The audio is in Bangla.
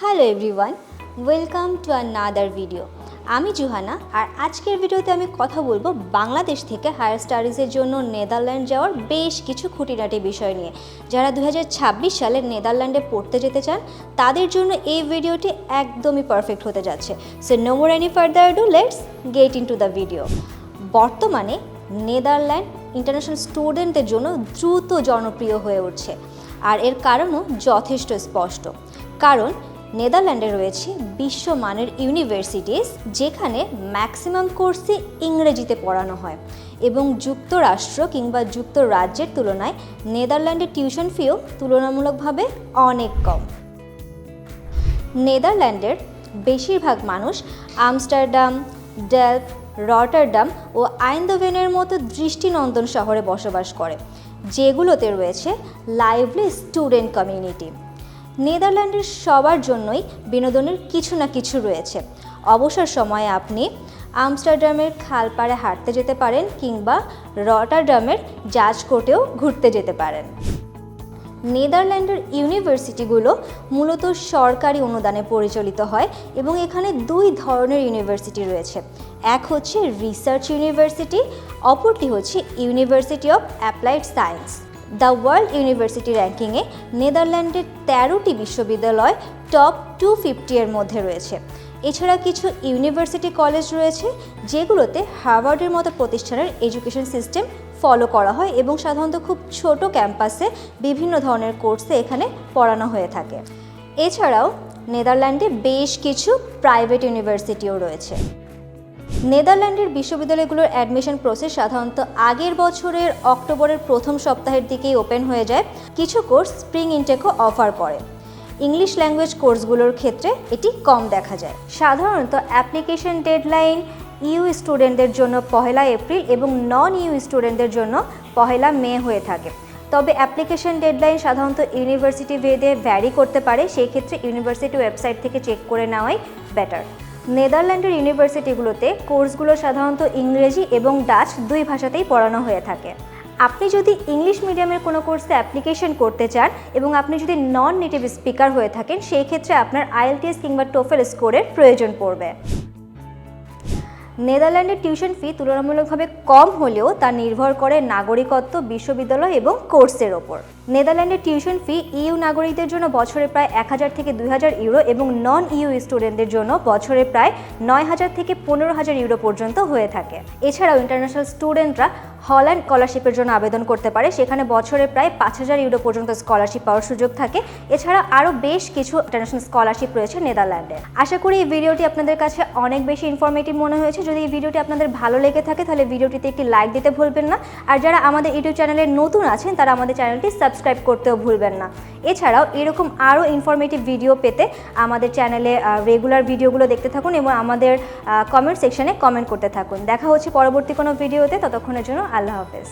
Hello everyone, welcome to another video. আমি জুহানা, আর আজকের ভিডিওতে আমি কথা বলবো বাংলাদেশ থেকে হায়ার স্টাডিজের জন্য নেদারল্যান্ড যাওয়ার বেশ কিছু খুঁটিনাটি বিষয় নিয়ে। যারা 2026 সালে নেদারল্যান্ডে পড়তে যেতে চান তাদের জন্য এই ভিডিওটি একদমই পারফেক্ট হতে যাচ্ছে। So no more any further do, let's get into the video. বর্তমানে নেদারল্যান্ড ইন্টারন্যাশনাল স্টুডেন্টদের জন্য দ্রুত জনপ্রিয় হয়ে উঠছে, আর এর কারণও যথেষ্ট স্পষ্ট। কারণ নেদারল্যান্ডে রয়েছে বিশ্বমানের ইউনিভার্সিটিস, যেখানে ম্যাক্সিমাম কোর্সই ইংরেজিতে পড়ানো হয় এবং যুক্তরাষ্ট্র কিংবা যুক্তরাজ্যের তুলনায় নেদারল্যান্ডের টিউশন ফিও তুলনামূলকভাবে অনেক কম। নেদারল্যান্ডের বেশিরভাগ মানুষ আমস্টারডাম, ডেলফট, রটারডাম ও আইন্দোভেনের মতো দৃষ্টিনন্দন শহরে বসবাস করে, যেগুলোতে রয়েছে লাইভলি স্টুডেন্ট কমিউনিটি। নেদারল্যান্ডের সবার জন্যই বিনোদনের কিছু না কিছু রয়েছে। অবসর সময়ে আপনি আমস্টারডামের খালপাড়ে হাঁটতে যেতে পারেন কিংবা রটারডামের জাজ কোর্টেও ঘুরতে যেতে পারেন। নেদারল্যান্ডের ইউনিভার্সিটিগুলো মূলত সরকারি অনুদানে পরিচালিত হয় এবং এখানে দুই ধরনের ইউনিভার্সিটি রয়েছে। এক হচ্ছে রিসার্চ ইউনিভার্সিটি, অপরটি হচ্ছে university of applied science. The world university র্যাঙ্কিংয়ে নেদারল্যান্ডের 13টি বিশ্ববিদ্যালয় টপ 250 এর মধ্যে রয়েছে। এছাড়া কিছু ইউনিভার্সিটি কলেজ রয়েছে যেগুলোতে হার্ভার্ডের মতো প্রতিষ্ঠানের এডুকেশন সিস্টেম ফলো করা হয় এবং সাধারণত খুব ছোট ক্যাম্পাসে বিভিন্ন ধরনের কোর্সে এখানে পড়ানো হয়ে থাকে। এছাড়াও নেদারল্যান্ডে বেশ কিছু প্রাইভেট ইউনিভার্সিটিও রয়েছে। নেদারল্যান্ডের বিশ্ববিদ্যালয়গুলোর অ্যাডমিশন প্রসেস সাধারণত আগের বছরের অক্টোবরের প্রথম সপ্তাহের দিকেই ওপেন হয়ে যায়। কিছু কোর্স স্প্রিং ইনটেকও অফার করে। ইংলিশ ল্যাঙ্গুয়েজ কোর্সগুলোর ক্ষেত্রে এটি কম দেখা যায়। সাধারণত অ্যাপ্লিকেশন ডেডলাইন ইউ স্টুডেন্টদের জন্য 1 এপ্রিল এবং নন ইউ স্টুডেন্টদের জন্য 1 মে হয়ে থাকে। তবে অ্যাপ্লিকেশন ডেডলাইন সাধারণত ইউনিভার্সিটি ভেদে ভ্যারি করতে পারে, সেই ক্ষেত্রে ইউনিভার্সিটি ওয়েবসাইট থেকে চেক করে নেওয়াই বেটার। নেদারল্যান্ডের ইউনিভার্সিটিগুলোতে কোর্সগুলো সাধারণত ইংরেজি এবং ডাচ দুই ভাষাতেই পড়ানো হয়ে থাকে। আপনি যদি ইংলিশ মিডিয়ামের কোনো কোর্সে অ্যাপ্লিকেশন করতে চান এবং আপনি যদি নন নেটিভ স্পিকার হয়ে থাকেন, সেই ক্ষেত্রে আপনার আইএলটিএস কিংবা টোফেল স্কোরের প্রয়োজন পড়বে। নেদারল্যান্ডের টিউশন ফি তুলনামূলকভাবে কম হলেও তা নির্ভর করে নাগরিকত্ব, বিশ্ববিদ্যালয় এবং কোর্সের ওপর। নেদারল্যান্ডের টিউশন ফি ইউ নাগরিকদের জন্য বছরে প্রায় 1000 থেকে 2000 ইউরো এবং নন ইউ স্টুডেন্টদের জন্য বছরে প্রায় 9000 থেকে 15000 ইউরো পর্যন্ত হয়ে থাকে। এছাড়াও ইন্টারন্যাশনাল স্টুডেন্টরা হল্যান্ড স্কলারশিপের জন্য আবেদন করতে পারে, সেখানে বছরে প্রায় 5000 ইউরো পর্যন্ত স্কলারশিপ পাওয়ার সুযোগ থাকে। এছাড়া আরও বেশ কিছু ইন্টারন্যাশনাল স্কলারশিপ রয়েছে নেদারল্যান্ডে। আশা করি এই ভিডিওটি আপনাদের কাছে অনেক বেশি ইনফরমেটিভ মনে হয়েছে। যদি এই ভিডিওটি আপনাদের ভালো লেগে থাকে তাহলে ভিডিওটিতে একটি লাইক দিতে ভুলবেন না, আর যারা আমাদের ইউটিউব চ্যানেলে নতুন আছেন তারা আমাদের চ্যানেলটি সাবস্ক্রাইব করতেও ভুলবেন না। এছাড়াও এরকম আরও ইনফরমেটিভ ভিডিও পেতে আমাদের চ্যানেলে রেগুলার ভিডিওগুলো দেখতে থাকুন এবং আমাদের কমেন্ট সেকশনে কমেন্ট করতে থাকুন। দেখা হচ্ছে পরবর্তী কোনো ভিডিওতে, ততক্ষণের জন্য আল্লাহ হাফেজ।